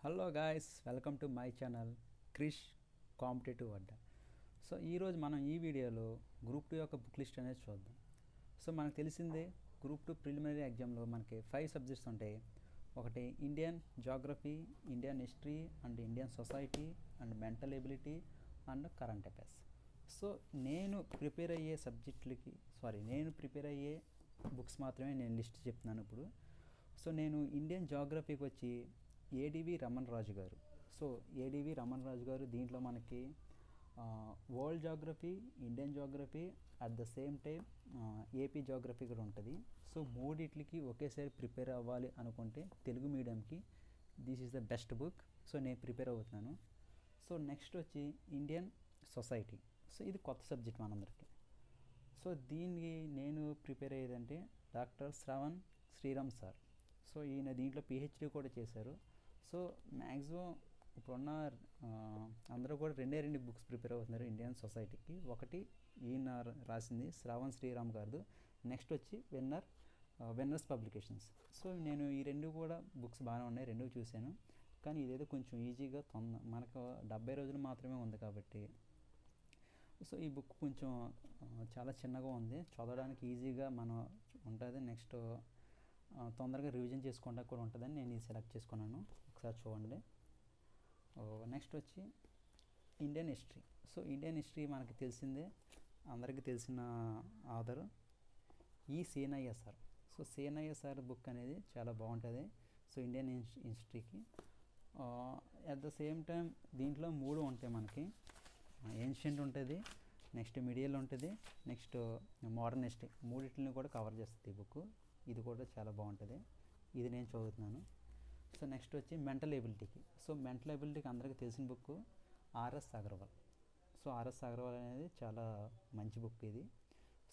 Hello guys, welcome to my channel Krish competitive అడ్డా. So ఈరోజు మనం ఈ వీడియోలో గ్రూప్ 2 యొక్క బుక్ లిస్ట్ అనేది చూద్దాం. సో మనకు తెలిసిందే, గ్రూప్ 2 ప్రిలిమినరీ ఎగ్జామ్లో మనకి 5 సబ్జెక్ట్స్ ఉంటాయి. ఒకటి Indian geography, Indian history and Indian society and mental ability and current affairs. So నేను ప్రిపేర్ అయ్యే బుక్స్ మాత్రమే నేను లిస్ట్ చెప్తున్నాను ఇప్పుడు. సో నేను ఇండియన్ జాగ్రఫీకి వచ్చి ఏడివి రమణ్ రాజు గారు. సో ఏడివి రమణ్ రాజు గారు దీంట్లో మనకి world geography, Indian geography, at the same time AP geography కూడా ఉంటుంది. సో మూడిట్లకి ఒకేసారి ప్రిపేర్ అవ్వాలి అనుకుంటే తెలుగు మీడియంకి this is the best book. So నేను ప్రిపేర్ అవుతున్నాను. సో నెక్స్ట్ వచ్చి ఇండియన్ సొసైటీ. సో ఇది కొత్త సబ్జెక్ట్ మనందరికీ. సో దీనికి నేను ప్రిపేర్ అయ్యేదంటే doctor Shravan Sriram sir. So ఈయన దీంట్లో పిహెచ్డి కూడా చేశారు. సో మ్యాక్సిమం ఇప్పుడున్న అందరూ కూడా రెండు బుక్స్ ప్రిపేర్ అవుతున్నారు ఇండియన్ సొసైటీకి. ఒకటి ఈయన రాసింది శ్రవణ్ శ్రీరామ్ గారు, నెక్స్ట్ వచ్చి వెన్నర్స్ పబ్లికేషన్స్. సో నేను ఈ రెండు కూడా బుక్స్ బాగానే ఉన్నాయి, రెండు చూశాను. కానీ ఇదేదో కొంచెం ఈజీగా మనకు 70 రోజులు మాత్రమే ఉంది కాబట్టి సో ఈ బుక్ కొంచెం చాలా చిన్నగా ఉంది, చదవడానికి ఈజీగా మనం ఉంటుంది. నెక్స్ట్ తొందరగా రివిజన్ చేసుకోవడానికి కూడా ఉంటుందని నేను ఇది సెలెక్ట్ చేసుకున్నాను. ఒకసారి చూడండి. నెక్స్ట్ వచ్చి Indian history. So Indian history మనకి తెలిసిందే, అందరికీ తెలిసిన author Senaiah sir. So Senaiah sir book అనేది చాలా బాగుంటుంది. సో ఇండియన్ హిస్టరీకి అట్ ద సేమ్ టైం దీంట్లో 3 ఉంటాయి మనకి. ఏన్షియంట్ ఉంటుంది, నెక్స్ట్ మిడియల్ ఉంటుంది, నెక్స్ట్ మోడర్న్ హిస్టరీ. మూడింటిని కూడా కవర్ చేస్తుంది ఈ బుక్. ఇది కూడా చాలా బాగుంటుంది, ఇది నేను చదువుతున్నాను. సో నెక్స్ట్ వచ్చి మెంటల్ ఎబిలిటీకి. సో మెంటల్ ఎబిలిటీకి అందరికీ తెలిసిన book RS Agarwal. So RS Agarwal అనేది చాలా మంచి బుక్ ఇది.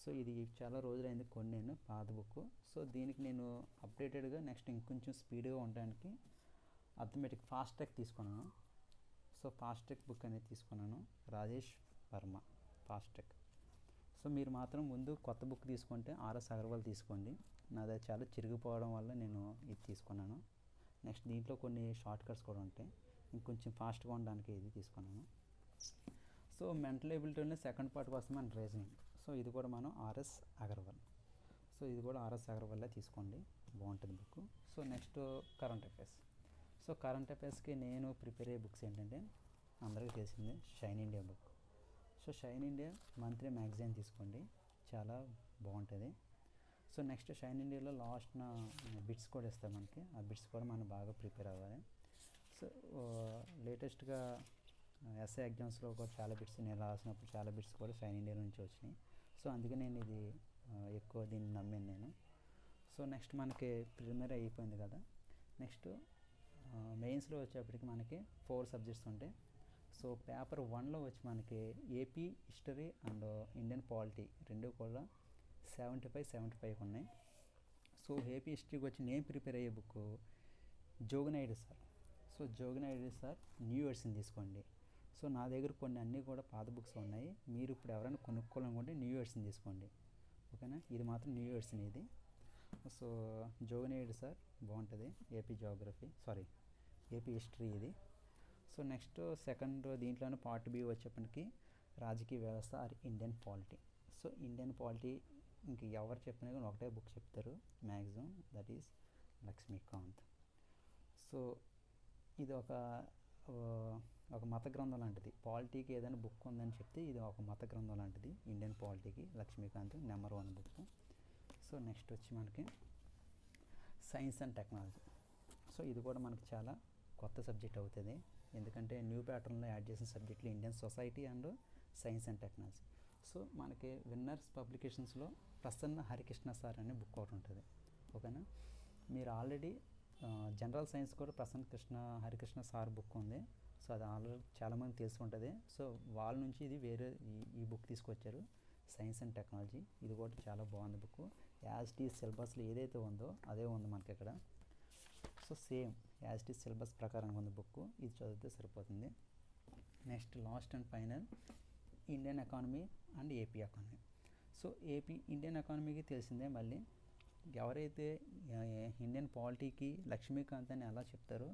సో ఇది చాలా రోజులైంది కొన్ని, నేను పాత బుక్. సో దీనికి నేను అప్డేటెడ్గా నెక్స్ట్ ఇంకొంచెం స్పీడ్గా ఉండడానికి అథమెటిక్ ఫాస్ట్ ట్రాక్ తీసుకున్నాను. సో ఫాస్ట్ ట్రాక్ బుక్ అనేది తీసుకున్నాను, Rajesh Varma fast track. So మీరు మాత్రం ముందు కొత్త బుక్ తీసుకుంటే ఆర్ఎస్ అగర్వాల్ తీసుకోండి. నాది చాలా చిరిగిపోవడం వల్ల నేను ఇది తీసుకున్నాను. నెక్స్ట్ దీంట్లో కొన్ని షార్ట్ కట్స్ కూడా ఉంటాయి, ఇంకొంచెం ఫాస్ట్గా ఉండడానికి ఇది తీసుకున్నాను. సో మెంటల్ ఎబిలిటీలోనే సెకండ్ పార్ట్ కోసం మన రీజనింగ్. సో ఇది కూడా మనం ఆర్ఎస్ అగర్వాల్. సో ఇది కూడా ఆర్ఎస్ అగర్వాల్లే తీసుకోండి, బాగుంటుంది book. So next current affairs. So current అఫైర్స్కి నేను ప్రిపేర్ అయ్యే బుక్స్ ఏంటంటే అందరికీ తెలిసిందే Shine India book. So Shine India monthly magazine తీసుకోండి, చాలా బాగుంటుంది. సో నెక్స్ట్ షైన్ ఇండియాలో లాస్ట్న బిట్స్ కూడా ఇస్తాయి మనకి, ఆ బిట్స్ కూడా మనం బాగా ప్రిపేర్ అవ్వాలి. సో లేటెస్ట్గా ఎస్ఐ ఎగ్జామ్స్లో కూడా చాలా బిట్స్ నేను రాసినప్పుడు చాలా బిట్స్ కూడా షైన్ ఇండియా నుంచి వచ్చినాయి. సో అందుకే నేను ఇది ఎక్కువ దీన్ని నమ్మాను నేను. సో నెక్స్ట్ మనకి ప్రిలిమినరీ అయిపోయింది కదా, నెక్స్ట్ మెయిన్స్లో వచ్చేప్పటికి మనకి 4 సబ్జెక్ట్స్ ఉంటాయి. సో పేపర్ 1లో వచ్చి మనకి AP history and Indian polity రెండు కూడా 75 ఉన్నాయి. సో ఏపీ హిస్టరీకి వచ్చి నేను ప్రిపేర్ అయ్యే book Joginaidu sir. So Joginaidu sir new edition తీసుకోండి. సో నా దగ్గర కొన్ని అన్నీ కూడా పాత బుక్స్ ఉన్నాయి, మీరు ఇప్పుడు ఎవరైనా కొనుక్కోవాలనుకుంటే న్యూ ఎడిషన్ తీసుకోండి, ఓకేనా. ఇది మాత్రం న్యూ ఎడిషన్ ఇది. సో జోగినాయుడు సార్ బాగుంటుంది, ఏపీ హిస్టరీ ఇది. సో నెక్స్ట్ సెకండ్ దీంట్లోనే పార్ట్ బి వచ్చేప్పటికి రాజకీయ వ్యవస్థ or Indian polity. So Indian polity ఇంక ఎవరు చెప్పినా కానీ ఒకటే బుక్ చెప్తారు maximum, that is Laxmikanth. So ఇది ఒక మత గ్రంథం లాంటిది. పాలిటీకి ఏదైనా బుక్ ఉందని చెప్తే ఇది ఒక మత గ్రంథం లాంటిది. ఇండియన్ పాలిటీకి Laxmikanth number 1 book. So next వచ్చి మనకి సైన్స్ అండ్ టెక్నాలజీ. సో ఇది కూడా మనకి చాలా కొత్త సబ్జెక్ట్ అవుతుంది, ఎందుకంటే న్యూ ప్యాటర్న్లో యాడ్ చేసిన సబ్జెక్టులు Indian society and science and technology. So మనకి విన్నర్స్ పబ్లికేషన్స్లో ప్రసన్న హరికృష్ణ సార్ అనే బుక్ ఒకటి ఉంటుంది, ఓకేనా. మీరు ఆల్రెడీ జనరల్ సైన్స్ కూడా హరికృష్ణ సార్ బుక్ ఉంది. సో అది ఆల్రెడీ చాలామంది తెలిసి ఉంటుంది. సో వాళ్ళ నుంచి ఇది వేరే ఈ బుక్ తీసుకొచ్చారు, సైన్స్ అండ్ టెక్నాలజీ. ఇది కూడా చాలా బాగుంది బుక్. యాజ్ టీ సిలబస్లో ఏదైతే ఉందో అదే ఉంది మనకి ఇక్కడ. So same as T syllabus ప్రకారంగా ఉంది బుక్, ఇది చదివితే సరిపోతుంది. Next last and final Indian economy and AP economy. So Indian ఎకానమీకి తెలిసిందే, మళ్ళీ ఎవరైతే ఇండియన్ పాలిటీకి లక్ష్మీకాంత్ అని ఎలా చెప్తారో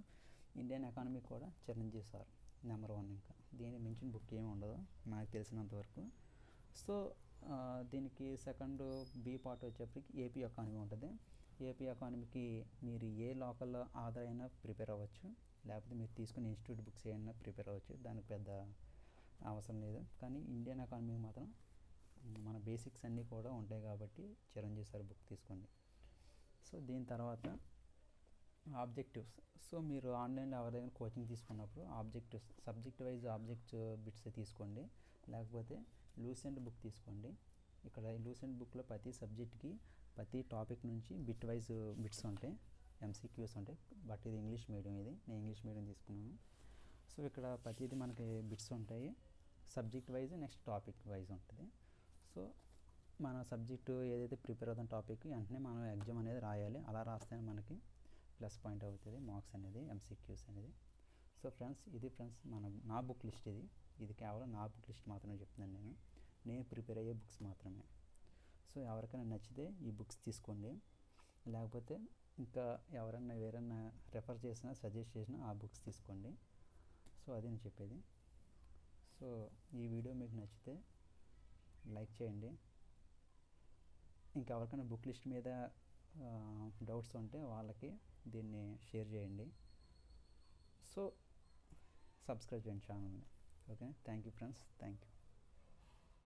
ఇండియన్ ఎకానమీ కూడా చిరంజీవి సార్ నెంబర్ 1. ఇంకా దీని మించిన బుక్ ఏమి ఉండదు నాకు తెలిసినంతవరకు. సో దీనికి సెకండ్ బి పార్ట్ వచ్చేప్పటికి ఏపీ ఎకానమీ ఉంటుంది. ఏపీ ఎకానమీకి మీరు ఏ లోకల్ ఆధార్ అయినా ప్రిపేర్ అవ్వచ్చు, లేకపోతే మీరు తీసుకునే ఇన్స్టిట్యూట్ బుక్స్ ఏమైనా ప్రిపేర్ అవ్వచ్చు, దానికి పెద్ద అవసరం లేదు. కానీ ఇండియన్ ఎకానమీ మాత్రం మన బేసిక్స్ అన్నీ కూడా ఉంటాయి కాబట్టి చిరంజీవి సార్ బుక్ తీసుకోండి. సో దీని తర్వాత ఆబ్జెక్టివ్స్. సో మీరు ఆన్లైన్లో ఎవరి దగ్గర కోచింగ్ తీసుకున్నప్పుడు objectives subject wise objects bits తీసుకోండి, లేకపోతే లూసెంట్ బుక్ తీసుకోండి. ఇక్కడ లూసెంట్ బుక్లో ప్రతి సబ్జెక్ట్కి ప్రతి టాపిక్ నుంచి బిట్ వైజ్ బిట్స్ ఉంటాయి, ఎంసీక్యూస్ ఉంటాయి. బట్ ఇది ఇంగ్లీష్ మీడియం, నేను ఇంగ్లీష్ మీడియం తీసుకున్నాను. సో ఇక్కడ ప్రతిదీ మనకి బిట్స్ ఉంటాయి, subject wise next topic wise ఉంటుంది. సో మన సబ్జెక్టు ఏదైతే ప్రిపేర్ అవుతున్న టాపిక్ వెంటనే మనం ఎగ్జామ్ అనేది రాయాలి. అలా రాస్తేనే మనకి ప్లస్ పాయింట్ అవుతుంది మార్క్స్ అనేది, ఎంసీక్యూస్ అనేది. సో ఫ్రెండ్స్, ఇది ఫ్రెండ్స్ నా బుక్ లిస్ట్. ఇది కేవలం నా బుక్ లిస్ట్ మాత్రమే చెప్తున్నాను, నేను ప్రిపేర్ అయ్యే బుక్స్ మాత్రమే. సో ఎవరికైనా నచ్చితే ఈ బుక్స్ తీసుకోండి, లేకపోతే ఇంకా ఎవరైనా వేరైనా రెఫర్ చేసినా సజెస్ట్ చేసినా ఆ బుక్స్ తీసుకోండి. సో అది నేను చెప్పేది. సో ఈ వీడియో మీకు నచ్చితే లైక్ చేయండి. ఇంకా ఎవరికైనా బుక్ లిస్ట్ మీద డౌట్స్ ఉంటే వాళ్ళకి దీన్ని షేర్ చేయండి. సో సబ్స్క్రైబ్ చేయండి ఛానల్ని. Okay, thank you friends, thank you.